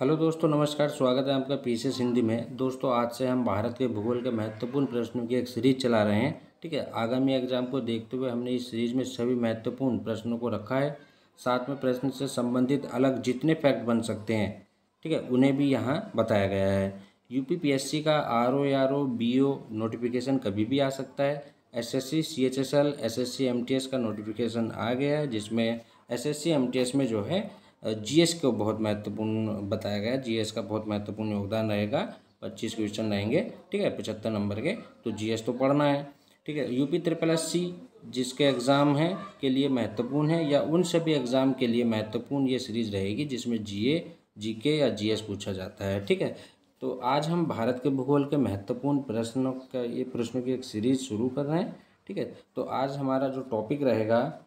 Hello दोस्तों, नमस्कार। स्वागत है आपका पीसीएस हिंदी में। दोस्तों, आज से हम भारत के भूगोल के महत्वपूर्ण प्रश्नों की एक सीरीज चला रहे हैं। ठीक है, आगामी एग्जाम को देखते हुए हमने इस सीरीज में सभी महत्वपूर्ण प्रश्नों को रखा है। साथ में प्रश्न से संबंधित अलग जितने फैक्ट बन सकते हैं, ठीक है, उन्हें भी यहाँ बताया गया है। यूपीपीएससी का आरओ बीओ नोटिफिकेशन कभी भी आ सकता है। एसएससी सीएचएसएल एसएससी एमटीएस का नोटिफिकेशन आ गया है, जिसमें एसएससी एमटीएस में जो है जीएस को बहुत महत्वपूर्ण बताया गया है। जीएस का बहुत महत्वपूर्ण योगदान रहेगा। 25 क्वेश्चन रहेंगे, ठीक है, 75 नंबर के। तो जीएस तो पढ़ना है, ठीक है। यूपी ट्रिपल एस सी जिसके एग्ज़ाम हैं के लिए महत्वपूर्ण है, या उन सभी एग्ज़ाम के लिए महत्वपूर्ण ये सीरीज़ रहेगी जिसमें जीए जीके या जीएस पूछा जाता है, ठीक है। तो आज हम भारत के भूगोल के महत्वपूर्ण प्रश्नों की एक सीरीज़ शुरू कर रहे हैं, ठीक है। तो आज हमारा जो टॉपिक रहेगा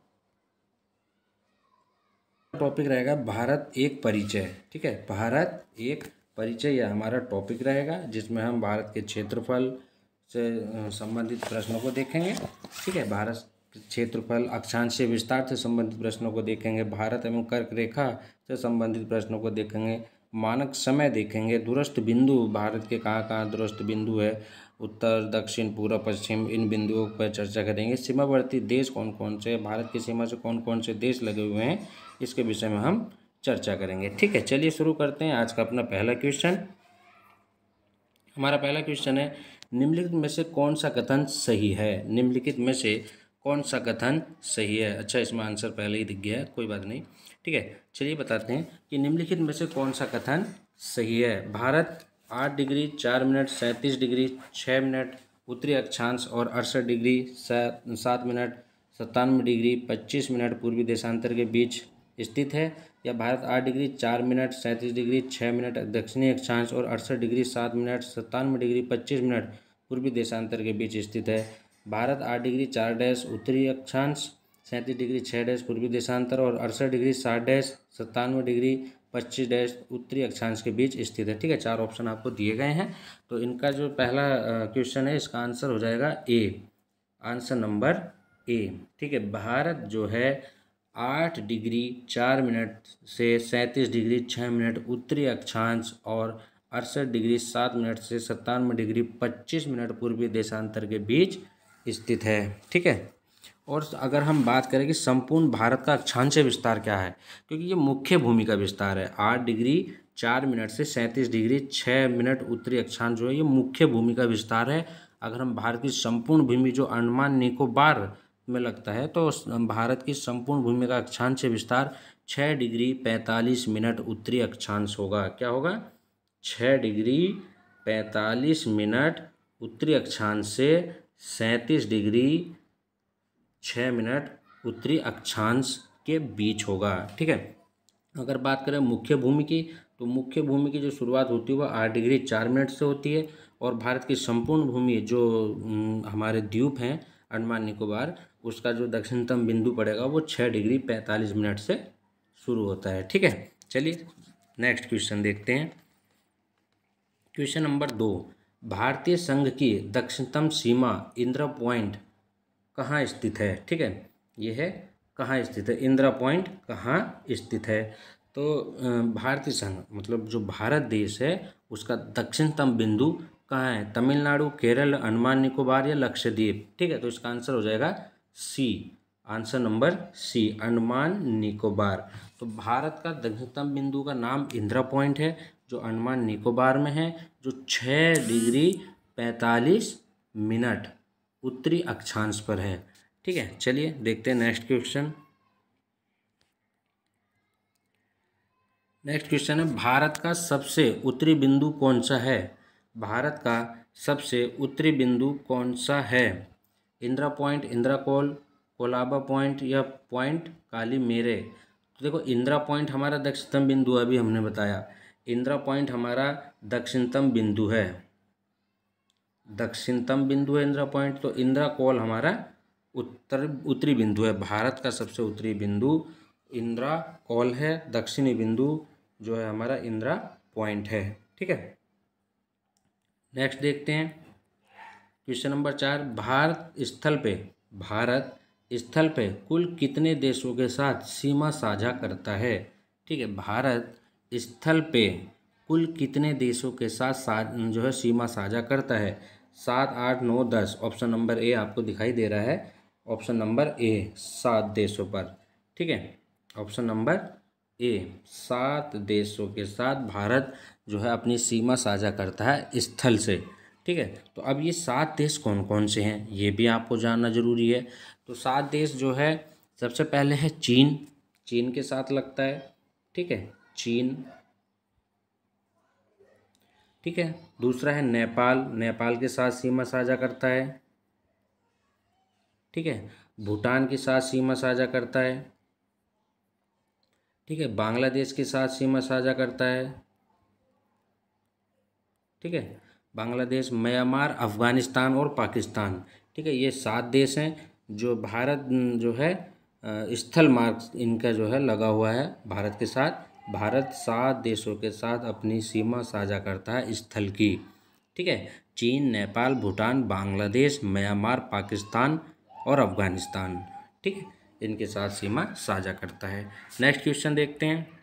भारत एक परिचय, ठीक है। भारत एक परिचय यह हमारा टॉपिक रहेगा, जिसमें हम भारत के क्षेत्रफल से संबंधित प्रश्नों को देखेंगे, ठीक है। भारत के क्षेत्रफल, अक्षांशीय विस्तार से संबंधित प्रश्नों को देखेंगे, भारत एवं कर्क रेखा से संबंधित प्रश्नों को देखेंगे, मानक समय देखेंगे, दूरस्थ बिंदु, भारत के कहाँ कहाँ दूरस्थ बिंदु है, उत्तर दक्षिण पूर्व पश्चिम, इन बिंदुओं पर चर्चा करेंगे। सीमावर्ती देश कौन कौन से, भारत की सीमा से कौन कौन से देश लगे हुए हैं, इसके विषय में हम चर्चा करेंगे, ठीक है। चलिए शुरू करते हैं आज का अपना पहला क्वेश्चन। हमारा पहला क्वेश्चन है, निम्नलिखित में से कौन सा कथन सही है। निम्नलिखित में से कौन सा कथन सही है। अच्छा, इसमें आंसर पहले ही दिख गया है, कोई बात नहीं, ठीक है। चलिए बताते हैं कि निम्नलिखित में से कौन सा कथन सही है। Bharat 8 degree 4 minute 37 degree 6 minute उत्तरी अक्षांश और 68 डिग्री 7 मिनट 97 डिग्री 25 मिनट पूर्वी देशांतर के बीच स्थित है, या Bharat 8 degree 4 minute 37 degree 6 minute दक्षिणी अक्षांश और 68 डिग्री 7 मिनट 97 डिग्री 25 मिनट पूर्वी देशांतर के बीच स्थित है। भारत 8 डिग्री 4 डैश उत्तरी अक्षांश, 37 डिग्री 6 डैश पूर्वी देशांतर और 68 डिग्री 7 डैश 97 डिग्री 25 डैश उत्तरी अक्षांश के बीच स्थित है, ठीक है। 4 ऑप्शन आपको दिए गए हैं। तो इनका जो पहला क्वेश्चन है, इसका आंसर हो जाएगा ए, आंसर नंबर ए, ठीक है। भारत जो है 8 डिग्री 4 मिनट से 37 डिग्री 6 मिनट उत्तरी अक्षांश और 68 डिग्री 7 मिनट से 97 डिग्री 25 मिनट पूर्वी देशांतर के बीच स्थित है, ठीक है। और अगर हम बात करें कि संपूर्ण भारत का अक्षांशीय विस्तार क्या है, क्योंकि ये मुख्य भूमि का विस्तार है। 8 डिग्री 4 मिनट से 37 डिग्री 6 मिनट उत्तरी अक्षांश जो है, ये मुख्य भूमि का विस्तार है। अगर हम भारत की संपूर्ण भूमि जो अंडमान निकोबार में लगता है, तो भारत की संपूर्ण भूमि का अक्षांशीय विस्तार 6 डिग्री 45 मिनट उत्तरी अक्षांश होगा। क्या होगा? 6 डिग्री 45 मिनट उत्तरी अक्षांश से 37 डिग्री 6 मिनट उत्तरी अक्षांश के बीच होगा, ठीक है। अगर बात करें मुख्य भूमि की, तो मुख्य भूमि की जो शुरुआत होती है वह 8 डिग्री 4 मिनट से होती है, और भारत की संपूर्ण भूमि जो हमारे द्वीप हैं अंडमान निकोबार, उसका जो दक्षिणतम बिंदु पड़ेगा वो 6 डिग्री 45 मिनट से शुरू होता है, ठीक है। चलिए नेक्स्ट क्वेश्चन देखते हैं। क्वेश्चन नंबर 2, भारतीय संघ की दक्षिणतम सीमा इंदिरा पॉइंट कहाँ स्थित है, ठीक है। ये है कहाँ स्थित है, इंदिरा पॉइंट कहाँ स्थित है। तो भारतीय संघ मतलब जो भारत देश है उसका दक्षिणतम बिंदु कहाँ है, तमिलनाडु, केरल, अंडमान निकोबार या लक्षद्वीप, ठीक है। तो इसका आंसर हो जाएगा C, answer number C, Andaman Nicobar. तो भारत का दक्षिणतम बिंदु का नाम इंदिरा पॉइंट है, जो अंडमान निकोबार में है, जो 6 डिग्री 45 मिनट उत्तरी अक्षांश पर है, ठीक है। चलिए देखते हैं नेक्स्ट क्वेश्चन। नेक्स्ट क्वेश्चन है, भारत का सबसे उत्तरी बिंदु कौन सा है। भारत का सबसे उत्तरी बिंदु कौन सा है। इंदिरा पॉइंट, इंदिरा कोल, कोलाबा पॉइंट या पॉइंट काली मेरे। तो देखो, इंदिरा पॉइंट हमारा दक्षिणतम बिंदु अभी हमने बताया, इंदिरा पॉइंट हमारा दक्षिणतम बिंदु है, दक्षिणतम बिंदु है इंदिरा पॉइंट। तो इंदिरा कोल हमारा उत्तरी बिंदु है। भारत का सबसे उत्तरी बिंदु इंदिरा कोल है, दक्षिणी बिंदु जो है हमारा इंदिरा पॉइंट है, ठीक है। नेक्स्ट देखते हैं क्वेश्चन नंबर 4, भारत स्थल पे कुल कितने देशों के साथ सीमा साझा करता है, ठीक है। भारत स्थल पे कुल कितने देशों के साथ जो है सीमा साझा करता है? 7, 8, 9, 10। ऑप्शन नंबर ए आपको दिखाई दे रहा है, ऑप्शन नंबर ए 7 देशों पर। ठीक है, ऑप्शन नंबर ए 7 देशों के साथ भारत जो है अपनी सीमा साझा करता है स्थल से। ठीक है, तो अब ये 7 देश कौन कौन से हैं ये भी आपको जानना जरूरी है। तो 7 देश जो है, सबसे पहले है चीन, चीन के साथ लगता है। ठीक है, चीन। ठीक है, दूसरा है नेपाल, नेपाल के साथ सीमा साझा करता है। ठीक है, भूटान के साथ सीमा साझा करता है। ठीक है, बांग्लादेश के साथ सीमा साझा करता है। ठीक है, बांग्लादेश, म्यांमार, अफगानिस्तान और पाकिस्तान। ठीक है, ये 7 देश हैं जो भारत जो है स्थल मार्ग इनका जो है लगा हुआ है भारत के साथ। भारत 7 देशों के साथ अपनी सीमा साझा करता है स्थल की। ठीक है, चीन, नेपाल, भूटान, बांग्लादेश, म्यांमार, पाकिस्तान और अफगानिस्तान। ठीक है, इनके साथ सीमा साझा करता है। नेक्स्ट क्वेश्चन देखते हैं।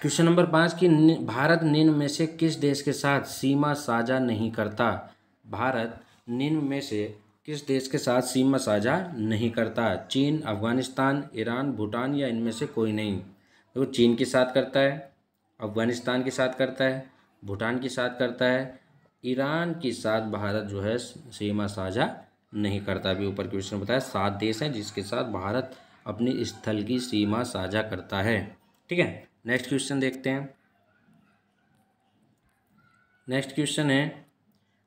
क्वेश्चन नंबर 5 की भारत निम्न में से किस देश के साथ सीमा साझा नहीं करता? भारत निम्न में से किस देश के साथ सीमा साझा नहीं करता? चीन, अफगानिस्तान, ईरान, भूटान या इनमें से कोई नहीं? देखो, चीन के साथ करता है, अफगानिस्तान के साथ करता है, भूटान के साथ करता है, ईरान के साथ भारत जो है सीमा साझा नहीं करता। अभी ऊपर क्वेश्चन बताया 7 देश हैं जिसके साथ भारत अपनी स्थल की सीमा साझा करता है। ठीक है, नेक्स्ट क्वेश्चन देखते हैं। नेक्स्ट क्वेश्चन है,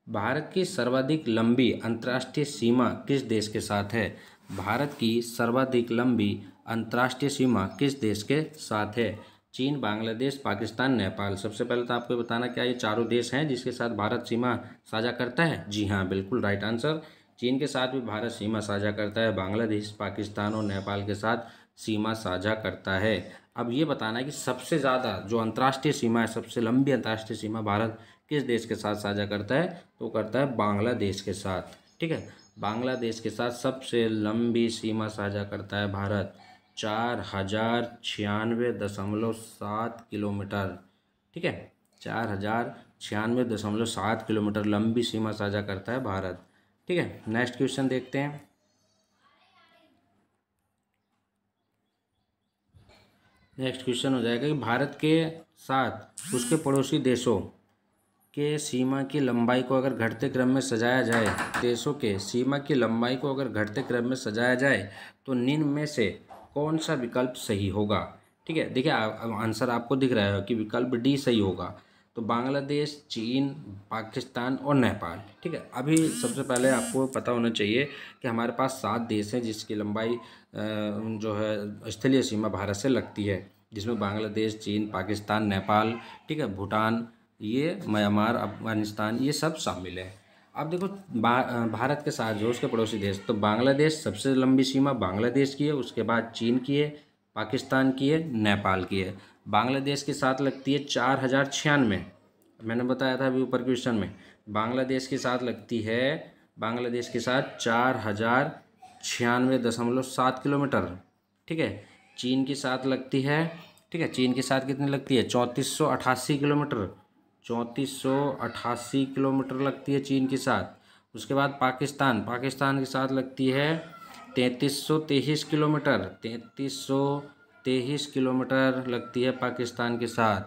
भारत की सर्वाधिक लंबी अंतर्राष्ट्रीय सीमा किस देश के साथ है? भारत की सर्वाधिक लंबी अंतर्राष्ट्रीय सीमा किस देश के साथ है? चीन, बांग्लादेश, पाकिस्तान, नेपाल। सबसे पहले तो आपको बताना क्या ये चारों देश हैं जिसके साथ भारत सीमा साझा करता है? जी हाँ, बिल्कुल राइट आंसर। चीन के साथ भी भारत सीमा साझा करता है, बांग्लादेश, पाकिस्तान और नेपाल के साथ सीमा साझा करता है। अब ये बताना है कि सबसे ज़्यादा जो अंतर्राष्ट्रीय सीमा है, सबसे लंबी अंतर्राष्ट्रीय सीमा भारत किस देश के साथ साझा करता है? तो करता है बांग्लादेश के साथ। ठीक है, बांग्लादेश के साथ सबसे लंबी सीमा साझा करता है भारत, 4096.7 किलोमीटर। ठीक है, 4096.7 किलोमीटर लंबी सीमा साझा करता है भारत। ठीक है, नेक्स्ट क्वेश्चन देखते हैं। नेक्स्ट क्वेश्चन हो जाएगा कि भारत के साथ उसके पड़ोसी देशों के सीमा की लंबाई को अगर घटते क्रम में सजाया जाए, देशों के सीमा की लंबाई को अगर घटते क्रम में सजाया जाए तो निम्न में से कौन सा विकल्प सही होगा? ठीक है, देखिए आंसर आपको दिख रहा है कि विकल्प डी सही होगा। तो बांग्लादेश, चीन, पाकिस्तान और नेपाल। ठीक है, अभी सबसे पहले आपको पता होना चाहिए कि हमारे पास 7 देश हैं जिसकी लंबाई जो है स्थलीय सीमा भारत से लगती है, जिसमें बांग्लादेश, चीन, पाकिस्तान, नेपाल, ठीक है, भूटान, ये म्यांमार, अफगानिस्तान, ये सब शामिल है। अब देखो भारत के साथ जो उसके पड़ोसी देश, तो बांग्लादेश सबसे लंबी सीमा बांग्लादेश की है, उसके बाद चीन की है, पाकिस्तान की है, नेपाल की है। बांग्लादेश के साथ लगती है 4096, मैंने बताया था अभी ऊपर क्वेश्चन में। बांग्लादेश के साथ लगती है, बांग्लादेश के साथ 4096.7 किलोमीटर। ठीक है, चीन के साथ लगती है, ठीक है, चीन के साथ कितनी लगती है? 3488 किलोमीटर, 3488 किलोमीटर लगती है चीन के साथ। उसके बाद पाकिस्तान, पाकिस्तान के साथ लगती है 3323 किलोमीटर, 3323 किलोमीटर लगती है पाकिस्तान के साथ।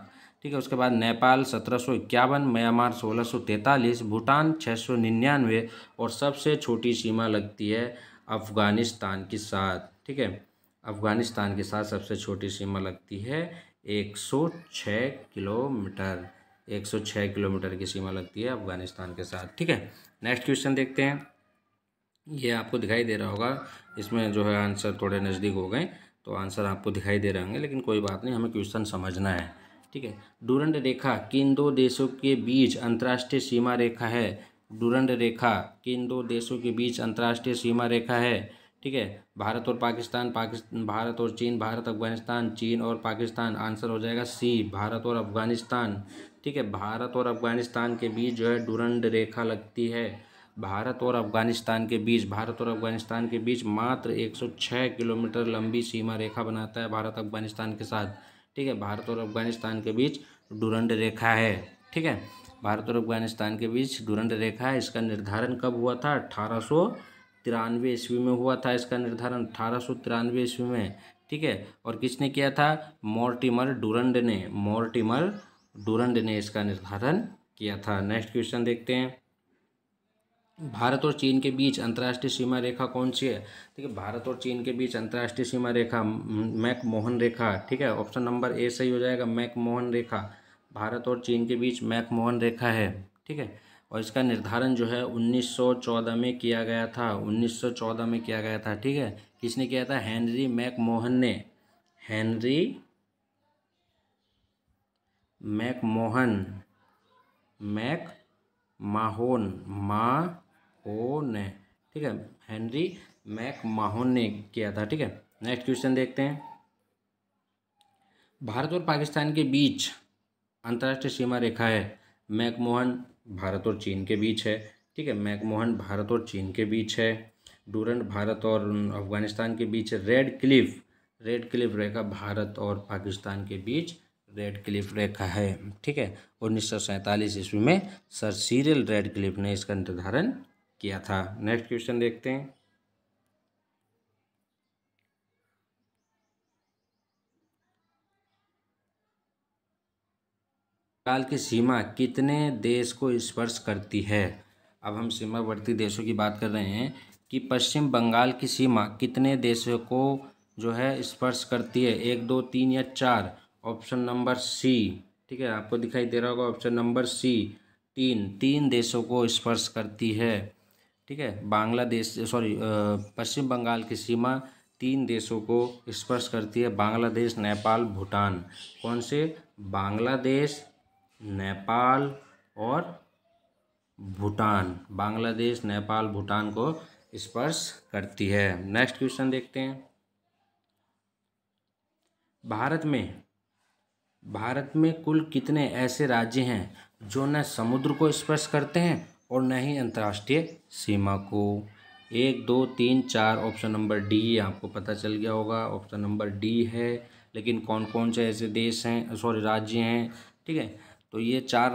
ठीक है, उसके बाद नेपाल 1751, म्यांमार 1643, भूटान 699 और सबसे छोटी सीमा लगती है अफ़गानिस्तान के साथ। ठीक है, अफ़गानिस्तान के साथ सबसे छोटी सीमा लगती है 106 किलोमीटर, 106 किलोमीटर की सीमा लगती है अफ़गानिस्तान के साथ। ठीक है, नेक्स्ट क्वेश्चन देखते हैं। ये आपको दिखाई दे रहा होगा, इसमें जो है आंसर थोड़े नज़दीक हो गए, तो आंसर आपको दिखाई दे रहे होंगे, लेकिन कोई बात नहीं, हमें क्वेश्चन समझना है। ठीक है, डूरंड रेखा किन 2 देशों के बीच अंतर्राष्ट्रीय सीमा रेखा है? डूरंड रेखा किन 2 देशों के बीच अंतर्राष्ट्रीय सीमा रेखा है? ठीक है, भारत और पाकिस्तान, भारत और चीन, भारत अफगानिस्तान, चीन और पाकिस्तान। आंसर हो जाएगा सी, भारत और अफगानिस्तान। ठीक है, भारत और अफगानिस्तान के बीच जो है डूरंड रेखा लगती है। भारत और अफगानिस्तान के बीच, भारत और अफगानिस्तान के बीच मात्र 106 किलोमीटर लंबी सीमा रेखा बनाता है भारत अफगानिस्तान के साथ। ठीक है। भारत और अफगानिस्तान के बीच डुरंड रेखा है, ठीक है। भारत और अफगानिस्तान के बीच डुरंड रेखा है। इसका निर्धारण कब हुआ था? 1893 ईस्वी में हुआ था इसका निर्धारण, 1893 ईस्वी में, ठीक है। और किसने किया था? मॉर्टिमर डुरंड ने, मॉर्टिमर डुरंड ने इसका निर्धारण किया था। नेक्स्ट क्वेश्चन देखते हैं। भारत और चीन के बीच अंतर्राष्ट्रीय सीमा रेखा कौन सी है? ठीक है, भारत और चीन के बीच अंतर्राष्ट्रीय सीमा रेखा मैकमोहन रेखा, ठीक है। ऑप्शन नंबर ए सही हो जाएगा, मैकमोहन रेखा। भारत और चीन के बीच मैकमोहन रेखा है, ठीक है। और इसका निर्धारण जो है 1914 में किया गया था, 1914 में किया गया था, ठीक है। किसने किया था? हेनरी मैकमोहन ने, हेनरी मैकमोहन, माहोन, ठीक है, हेनरी मैकमाहोन ने किया था, ठीक है। नेक्स्ट क्वेश्चन देखते हैं। भारत और पाकिस्तान के बीच अंतर्राष्ट्रीय सीमा रेखा है। मैकमोहन भारत और चीन के बीच है, ठीक है। मैकमोहन भारत और चीन के बीच है। डुरंड भारत और अफगानिस्तान के बीच है। रेड क्लिफ रेखा भारत और पाकिस्तान के बीच रेड क्लिफ रेखा है, ठीक है। 1947 ईस्वी में सर सिरिल रेड क्लिफ ने इसका निर्धारण किया था। नेक्स्ट क्वेश्चन देखते हैं। बंगाल की सीमा कितने देश को स्पर्श करती है? अब हम सीमावर्ती देशों की बात कर रहे हैं कि पश्चिम बंगाल की सीमा कितने देशों को जो है स्पर्श करती है? 1, 2, 3 या 4? ऑप्शन नंबर सी, ठीक है, आपको दिखाई दे रहा होगा ऑप्शन नंबर सी, तीन देशों को स्पर्श करती है, ठीक है। पश्चिम बंगाल की सीमा 3 देशों को स्पर्श करती है, बांग्लादेश, नेपाल, भूटान। कौन से? बांग्लादेश, नेपाल और भूटान। बांग्लादेश, नेपाल, भूटान को स्पर्श करती है। नेक्स्ट क्वेश्चन देखते हैं। भारत में कुल कितने ऐसे राज्य हैं जो न समुद्र को स्पर्श करते हैं और न ही अंतर्राष्ट्रीय सीमा को? 1, 2, 3, 4? ऑप्शन नंबर डी, आपको पता चल गया होगा, ऑप्शन नंबर डी है। लेकिन कौन कौन से ऐसे राज्य हैं, ठीक है। तो ये 4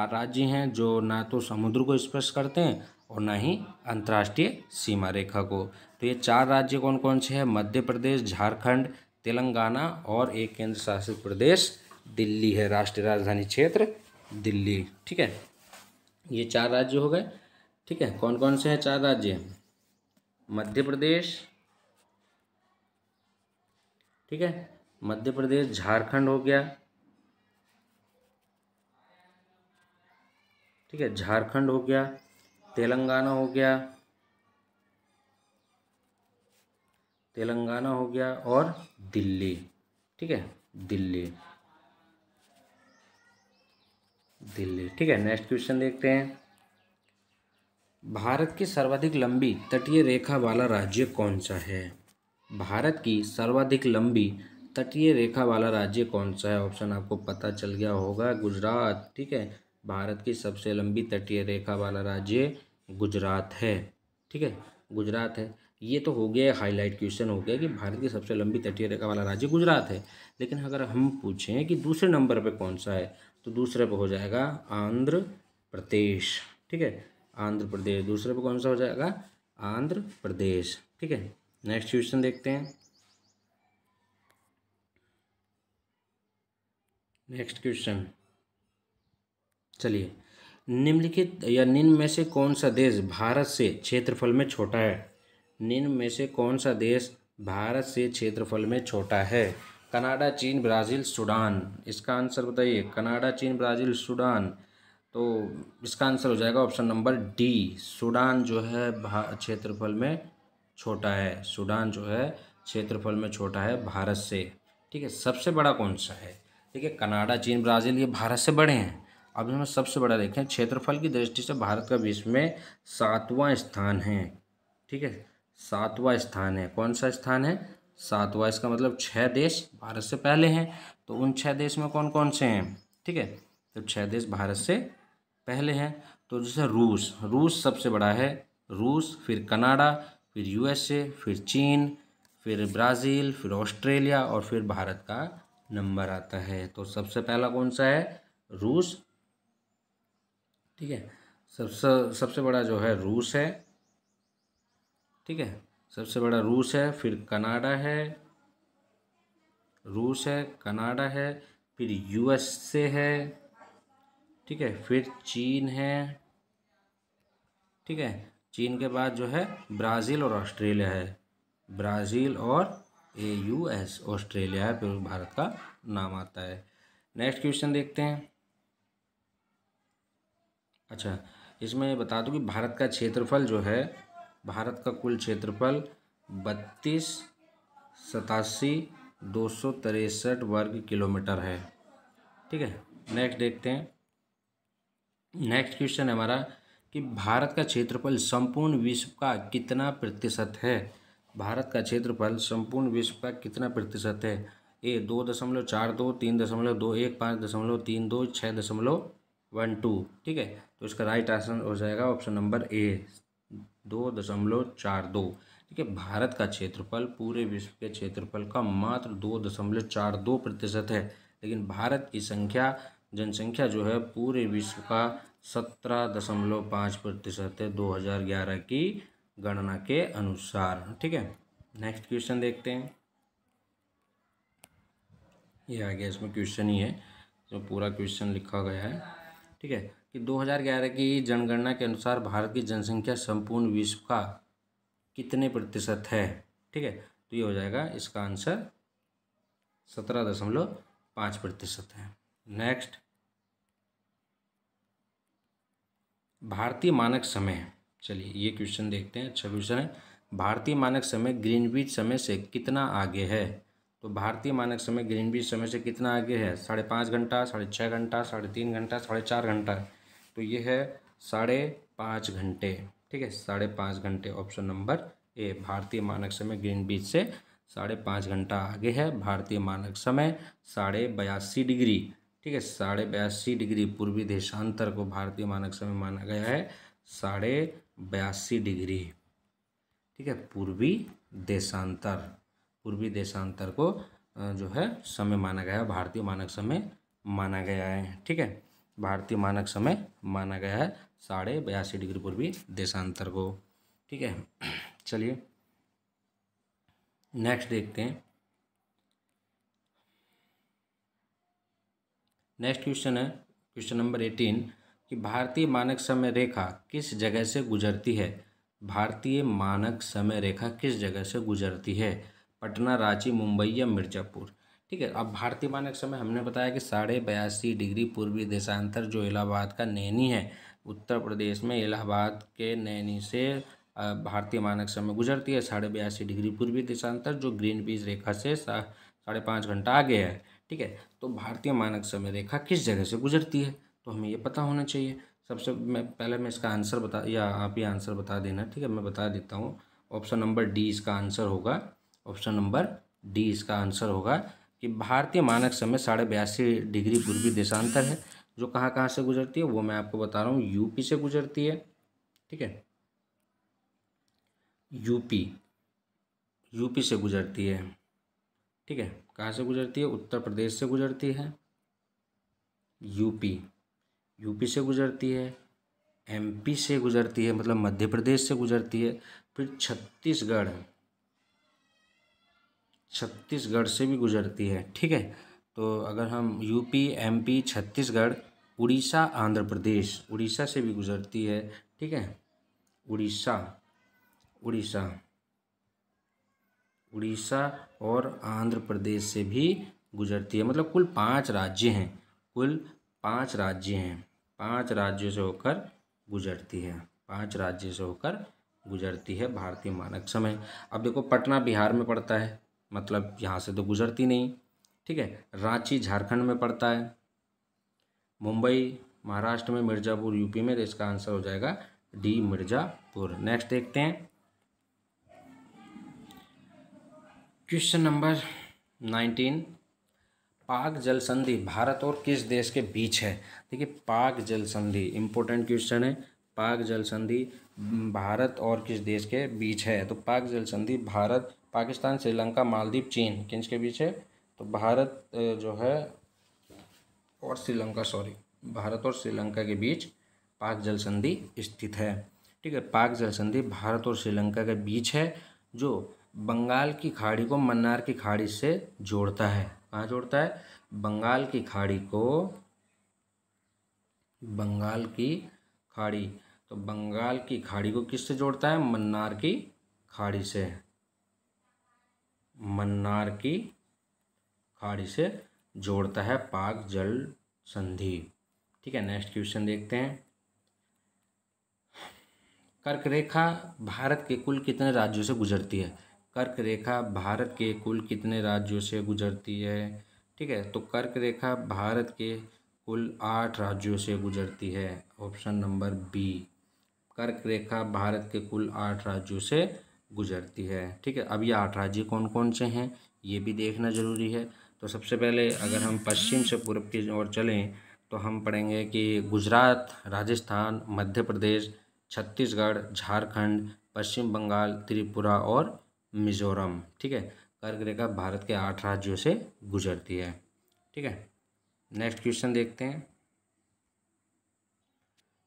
राज्य हैं जो ना तो समुद्र को स्पर्श करते हैं और ना ही अंतर्राष्ट्रीय सीमा रेखा को। तो ये 4 राज्य कौन कौन से हैं? मध्य प्रदेश, झारखंड, तेलंगाना और एक केंद्र शासित प्रदेश दिल्ली है, राष्ट्रीय राजधानी क्षेत्र दिल्ली, ठीक है। ये 4 राज्य हो गए, ठीक है। कौन कौन से हैं 4 राज्य? मध्य प्रदेश, ठीक है, मध्य प्रदेश, झारखंड हो गया, ठीक है, झारखंड हो गया, तेलंगाना हो गया और दिल्ली, ठीक है, दिल्ली, ठीक है। नेक्स्ट क्वेश्चन देखते हैं। भारत की सर्वाधिक लंबी तटीय रेखा वाला राज्य कौन सा है? भारत की सर्वाधिक लंबी तटीय रेखा वाला राज्य कौन सा है? ऑप्शन आपको पता चल गया होगा, गुजरात, ठीक है। भारत की सबसे लंबी तटीय रेखा वाला राज्य गुजरात है, ठीक है, गुजरात है। ये तो हो गया, हाईलाइट क्वेश्चन हो गया कि भारत की सबसे लंबी तटीय रेखा वाला राज्य गुजरात है। लेकिन अगर हम पूछें कि दूसरे नंबर पे कौन सा है, तो दूसरे पे हो जाएगा आंध्र प्रदेश, ठीक है, आंध्र प्रदेश। दूसरे पे कौन सा हो जाएगा? आंध्र प्रदेश, ठीक है। नेक्स्ट क्वेश्चन देखते हैं। नेक्स्ट क्वेश्चन, चलिए, निम्न में से कौन सा देश भारत से क्षेत्रफल में छोटा है? निम्न में से कौन सा देश भारत से क्षेत्रफल में छोटा है? कनाडा, चीन, ब्राज़ील, सूडान? इसका आंसर बताइए। कनाडा, चीन, ब्राज़ील, सूडान? तो इसका आंसर हो जाएगा ऑप्शन नंबर डी, सूडान जो है क्षेत्रफल में छोटा है। सूडान जो है क्षेत्रफल में छोटा है भारत से, ठीक है। सबसे बड़ा कौन सा है? ठीक है, कनाडा, चीन, ब्राज़ील ये भारत से बड़े हैं। अब हम सबसे बड़ा देखें, क्षेत्रफल की दृष्टि से भारत का विश्व में 7वां स्थान है, ठीक है, 7वां स्थान है। कौन सा स्थान है? 7वां। इसका मतलब 6 देश भारत से पहले हैं। तो उन 6 देश में कौन कौन से हैं? ठीक है, तो 6 देश भारत से पहले हैं। तो जैसे रूस सबसे बड़ा है, रूस, फिर कनाडा, फिर यूएसए, फिर चीन, फिर ब्राज़ील, फिर ऑस्ट्रेलिया और फिर भारत का नंबर आता है। तो सबसे पहला कौन सा है? रूस। ठीक है, सबसे बड़ा जो है रूस है। ठीक है, सबसे बड़ा रूस है, फिर कनाडा है, रूस है, कनाडा है, फिर यूएसए है। ठीक है, फिर चीन है। ठीक है, चीन के बाद जो है ब्राज़ील और ऑस्ट्रेलिया है। ब्राज़ील और AUS ऑस्ट्रेलिया है, फिर भारत का नाम आता है। नेक्स्ट क्वेश्चन देखते हैं। अच्छा, इसमें बता दूं कि भारत का क्षेत्रफल जो है, भारत का कुल क्षेत्रफल 32,87,263 वर्ग किलोमीटर है। ठीक है, नेक्स्ट देखते हैं। नेक्स्ट क्वेश्चन है हमारा कि भारत का क्षेत्रफल संपूर्ण विश्व का कितना प्रतिशत है? भारत का क्षेत्रफल संपूर्ण विश्व का कितना प्रतिशत है? ए 2.42, 3.21, 5.32, 6.12। ठीक है, तो इसका राइट आंसर हो जाएगा ऑप्शन नंबर ए, 2.42। ठीक है, भारत का क्षेत्रफल पूरे विश्व के क्षेत्रफल का मात्र 2.42% है, लेकिन भारत की जनसंख्या जो है पूरे विश्व का 17.5% है 2011 की गणना के अनुसार। ठीक है, नेक्स्ट क्वेश्चन देखते हैं। ये आ गया, इसमें क्वेश्चन ही है, जो पूरा क्वेश्चन लिखा गया है। ठीक है, कि 2011 की जनगणना के अनुसार भारत की जनसंख्या संपूर्ण विश्व का कितने प्रतिशत है? ठीक है, तो ये हो जाएगा, इसका आंसर 17.5% है। नेक्स्ट, भारतीय मानक समय। चलिए ये क्वेश्चन देखते हैं, अच्छा क्वेश्चन है। भारतीय मानक समय ग्रीनविच समय से कितना आगे है? तो भारतीय मानक समय ग्रीनविच समय से कितना आगे है? 5.5 घंटा, 6.5 घंटा, 3.5 घंटा, 4.5 घंटा। तो ये है 5.5 घंटे। ठीक है, 5.5 घंटे, ऑप्शन नंबर ए, भारतीय मानक समय ग्रीनविच से 5.5 घंटा आगे है। भारतीय मानक समय 82.5 डिग्री। ठीक है, 82.5 डिग्री पूर्वी देशांतर को भारतीय मानक समय माना गया है, 82.5 डिग्री। ठीक है, पूर्वी देशांतर को जो है समय माना गया है, भारतीय मानक समय माना गया है। ठीक है, भारतीय मानक समय माना गया है 82.5 डिग्री पूर्वी देशांतर को। ठीक है, चलिए नेक्स्ट देखते हैं। नेक्स्ट क्वेश्चन है क्वेश्चन नंबर 18 कि भारतीय मानक समय रेखा किस जगह से गुजरती है? भारतीय मानक समय रेखा किस जगह से गुजरती है? पटना, रांची, मुंबई या मिर्ज़ापुर? ठीक है, अब भारतीय मानक समय हमने बताया कि 82.5 डिग्री पूर्वी देशांतर जो इलाहाबाद का नैनी है, उत्तर प्रदेश में इलाहाबाद के नैनी से भारतीय मानक समय गुजरती है 82.5 डिग्री पूर्वी देशांतर, जो ग्रीनविच रेखा से 5.5 घंटा आगे है। ठीक है, तो भारतीय मानक समय रेखा किस जगह से गुजरती है, तो हमें ये पता होना चाहिए। पहले मैं इसका आंसर बता, या आप ही आंसर बता देना। ठीक है, मैं बता देता हूँ। ऑप्शन नंबर डी इसका आंसर होगा। ऑप्शन नंबर डी इसका आंसर होगा कि भारतीय मानक समय 82.5 डिग्री पूर्वी देशांतर है, जो कहाँ से गुजरती है वो मैं आपको बता रहा हूँ। यूपी से गुजरती है। ठीक है, यूपी से गुजरती है। ठीक है, कहाँ से गुजरती है? उत्तर प्रदेश से गुजरती है। यूपी से गुजरती है। MP से गुजरती है, मतलब मध्य प्रदेश से गुजरती है। फिर छत्तीसगढ़ से भी गुजरती है। ठीक है, तो अगर हम यूपी, MP, छत्तीसगढ़, उड़ीसा, आंध्र प्रदेश, उड़ीसा से भी गुजरती है। ठीक है, उड़ीसा और आंध्र प्रदेश से भी गुजरती है। मतलब कुल 5 राज्य हैं, 5 राज्यों से होकर गुजरती है भारतीय मानक समय। अब देखो, पटना बिहार में पड़ता है, मतलब यहाँ से तो गुजरती नहीं। ठीक है, रांची झारखंड में पड़ता है, मुंबई महाराष्ट्र में, मिर्ज़ापुर यूपी में। तो इसका आंसर हो जाएगा डी, मिर्ज़ापुर। नेक्स्ट देखते हैं क्वेश्चन नंबर 19, पाक जल संधि भारत और किस देश के बीच है? देखिए, पाक जल संधि इंपॉर्टेंट क्वेश्चन है। पाक जल संधि भारत और किस देश के बीच है? तो पाक जल संधि भारत, पाकिस्तान, श्रीलंका, मालदीव, चीन, किसके बीच है? तो भारत जो है और श्रीलंका, भारत और श्रीलंका के बीच पाक जल संधि स्थित है। ठीक है, पाक जल संधि भारत और श्रीलंका के बीच है, जो बंगाल की खाड़ी को मन्नार की खाड़ी से जोड़ता है। कहाँ जोड़ता है? बंगाल की खाड़ी को, बंगाल की खाड़ी, तो बंगाल की खाड़ी को किससे जोड़ता है? मन्नार की खाड़ी से, मन्नार की खाड़ी से जोड़ता है पाक जल संधि। ठीक है, नेक्स्ट क्वेश्चन देखते हैं। कर्क रेखा भारत के कुल कितने राज्यों से गुजरती है? कर्क रेखा भारत के कुल कितने राज्यों से गुजरती है? ठीक है, तो कर्क रेखा भारत के कुल 8 राज्यों से गुजरती है। ऑप्शन नंबर बी, कर्क रेखा भारत के कुल 8 राज्यों से गुजरती है। ठीक है, अब ये 8 राज्य कौन कौन से हैं ये भी देखना जरूरी है। तो सबसे पहले अगर हम पश्चिम से पूर्व की ओर चलें तो हम पढ़ेंगे कि गुजरात, राजस्थान, मध्य प्रदेश, छत्तीसगढ़, झारखंड, पश्चिम बंगाल, त्रिपुरा और मिजोरम। ठीक है, कर्क रेखा भारत के 8 राज्यों से गुजरती है। ठीक है, नेक्स्ट क्वेश्चन देखते हैं।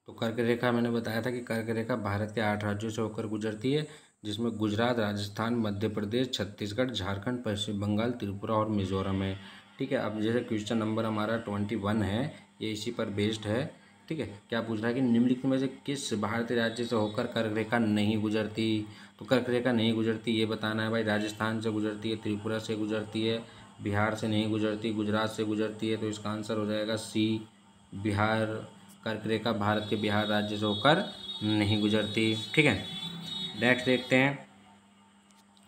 तो कर्क रेखा मैंने बताया था कि कर्क रेखा भारत के 8 राज्यों से होकर गुजरती है, जिसमें गुजरात, राजस्थान, मध्य प्रदेश, छत्तीसगढ़, झारखंड, पश्चिम बंगाल, त्रिपुरा और मिजोरम है। ठीक है, अब जैसे क्वेश्चन नंबर हमारा 21 है, ये इसी पर बेस्ड है। ठीक है, क्या पूछ रहा है कि निम्नलिखित में से किस भारतीय राज्य से होकर कर्क रेखा नहीं गुजरती? तो कर्क रेखा नहीं गुजरती ये बताना है भाई। राजस्थान से गुजरती है, त्रिपुरा से गुजरती है, बिहार से नहीं गुजरती, गुजरात से गुजरती है। तो इसका आंसर हो जाएगा सी, बिहार। कर्क रेखा भारत के बिहार राज्य से होकर नहीं गुजरती। ठीक है, नेक्स्ट देखते हैं।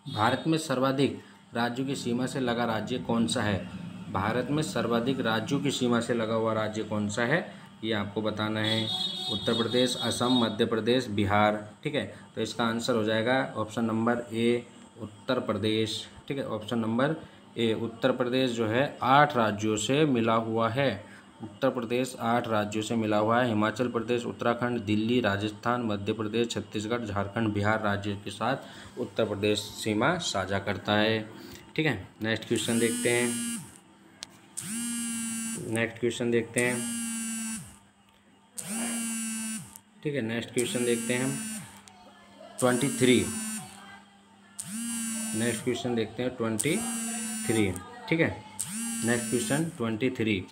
भारत में सर्वाधिक राज्यों की सीमा से लगा राज्य कौन सा है? भारत में सर्वाधिक राज्यों की सीमा से लगा हुआ राज्य कौन सा है ये आपको बताना है। उत्तर प्रदेश, असम, मध्य प्रदेश, बिहार। ठीक है, तो इसका आंसर हो जाएगा option number A, Uttar Pradesh. ठीक है, option number A, Uttar Pradesh जो है 8 राज्यों से मिला हुआ है। उत्तर प्रदेश 8 राज्यों से मिला हुआ है। हिमाचल प्रदेश, उत्तराखंड, दिल्ली, राजस्थान, मध्य प्रदेश, छत्तीसगढ़, झारखंड, बिहार राज्य के साथ उत्तर प्रदेश सीमा साझा करता है। ठीक है, नेक्स्ट क्वेश्चन देखते हैं। नेक्स्ट क्वेश्चन देखते हैं। ठीक है, नेक्स्ट क्वेश्चन देखते हैं हम 23। नेक्स्ट क्वेश्चन देखते हैं 23। ठीक है, नेक्स्ट क्वेश्चन 23।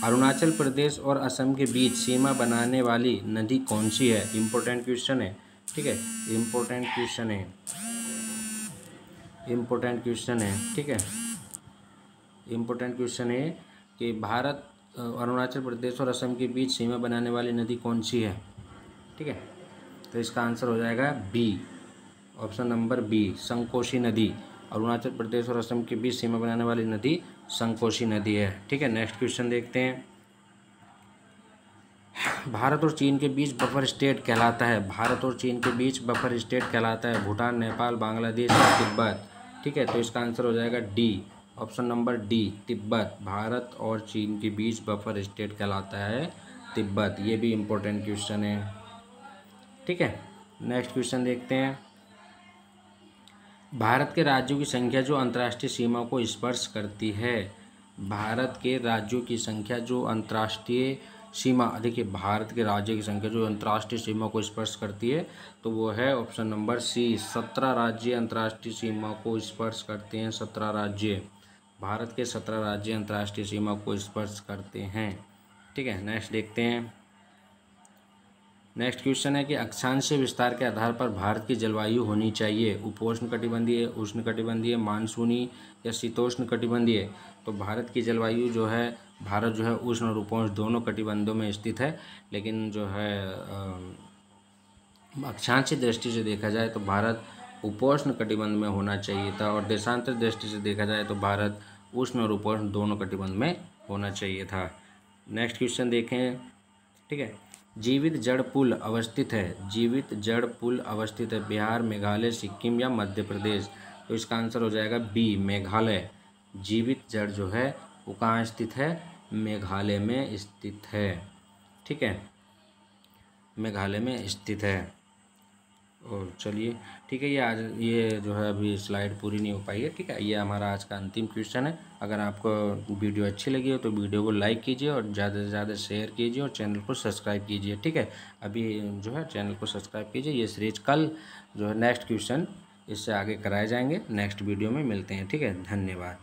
अरुणाचल प्रदेश और असम के बीच सीमा बनाने वाली नदी कौन सी है? इम्पोर्टेंट क्वेश्चन है। ठीक है, इम्पोर्टेंट क्वेश्चन है, इम्पोर्टेंट क्वेश्चन है। ठीक है, इम्पोर्टेंट क्वेश्चन है कि भारत, अरुणाचल प्रदेश और असम के बीच सीमा बनाने वाली नदी कौन सी है? ठीक है, तो इसका आंसर हो जाएगा बी, ऑप्शन नंबर बी, संकोशी नदी। अरुणाचल प्रदेश और असम के बीच सीमा बनाने वाली नदी संकोशी नदी है। ठीक है, नेक्स्ट क्वेश्चन देखते हैं। भारत और चीन के बीच बफर स्टेट कहलाता है। भारत और चीन के बीच बफर स्टेट कहलाता है भूटान, नेपाल, बांग्लादेश या तिब्बत। ठीक है, तो इसका आंसर हो जाएगा D, option number D, Tibet. Bharat और चीन के बीच बफर स्टेट कहलाता है तिब्बत। ये भी इम्पोर्टेंट क्वेश्चन है। ठीक है, नेक्स्ट क्वेश्चन देखते हैं। भारत के राज्यों की संख्या जो अंतर्राष्ट्रीय सीमा को स्पर्श करती है। भारत के राज्यों की संख्या जो अंतर्राष्ट्रीय सीमा, देखिए भारत के राज्यों की संख्या जो अंतर्राष्ट्रीय सीमा को स्पर्श करती है तो वो है ऑप्शन नंबर सी, 17 राज्य अंतर्राष्ट्रीय सीमा को स्पर्श करते हैं। 17 राज्य, भारत के 17 राज्य अंतर्राष्ट्रीय सीमा को स्पर्श करते हैं। ठीक है, नेक्स्ट देखते हैं। नेक्स्ट क्वेश्चन है कि अक्षांशीय विस्तार के आधार पर भारत की जलवायु होनी चाहिए उपोष्ण कटिबंधीय, उष्ण कटिबंधीय, मानसूनी या शीतोष्ण कटिबंधीय। तो भारत की जलवायु जो है, भारत जो है उष्ण और उपोष्ण दोनों कटिबंधों में स्थित है, लेकिन जो है अक्षांशीय दृष्टि से देखा जाए तो भारत उपोष्ण कटिबंध में होना चाहिए था, और देशांतर दृष्टि से देखा जाए तो भारत उष्ण और उपोष्ण दोनों कटिबंध में होना चाहिए था। नेक्स्ट क्वेश्चन देखें। ठीक है, जीवित जड़ पुल अवस्थित है, जीवित जड़ पुल अवस्थित है बिहार, मेघालय, सिक्किम या मध्य प्रदेश। तो इसका आंसर हो जाएगा बी, मेघालय। जीवित जड़ जो है वो कहाँ स्थित है? मेघालय में स्थित है। ठीक है, मेघालय में स्थित है। और चलिए ठीक है, ये आज ये जो है अभी स्लाइड पूरी नहीं हो पाई है, ठीक है। ये हमारा आज का अंतिम क्वेश्चन है। अगर आपको वीडियो अच्छी लगी हो तो वीडियो को लाइक कीजिए और ज़्यादा से ज़्यादा शेयर कीजिए और चैनल को सब्सक्राइब कीजिए, ठीक है। अभी जो है चैनल को सब्सक्राइब कीजिए। ये सीरीज कल जो है नेक्स्ट क्वेश्चन इससे आगे कराए जाएंगे। नेक्स्ट वीडियो में मिलते हैं, ठीक है। धन्यवाद।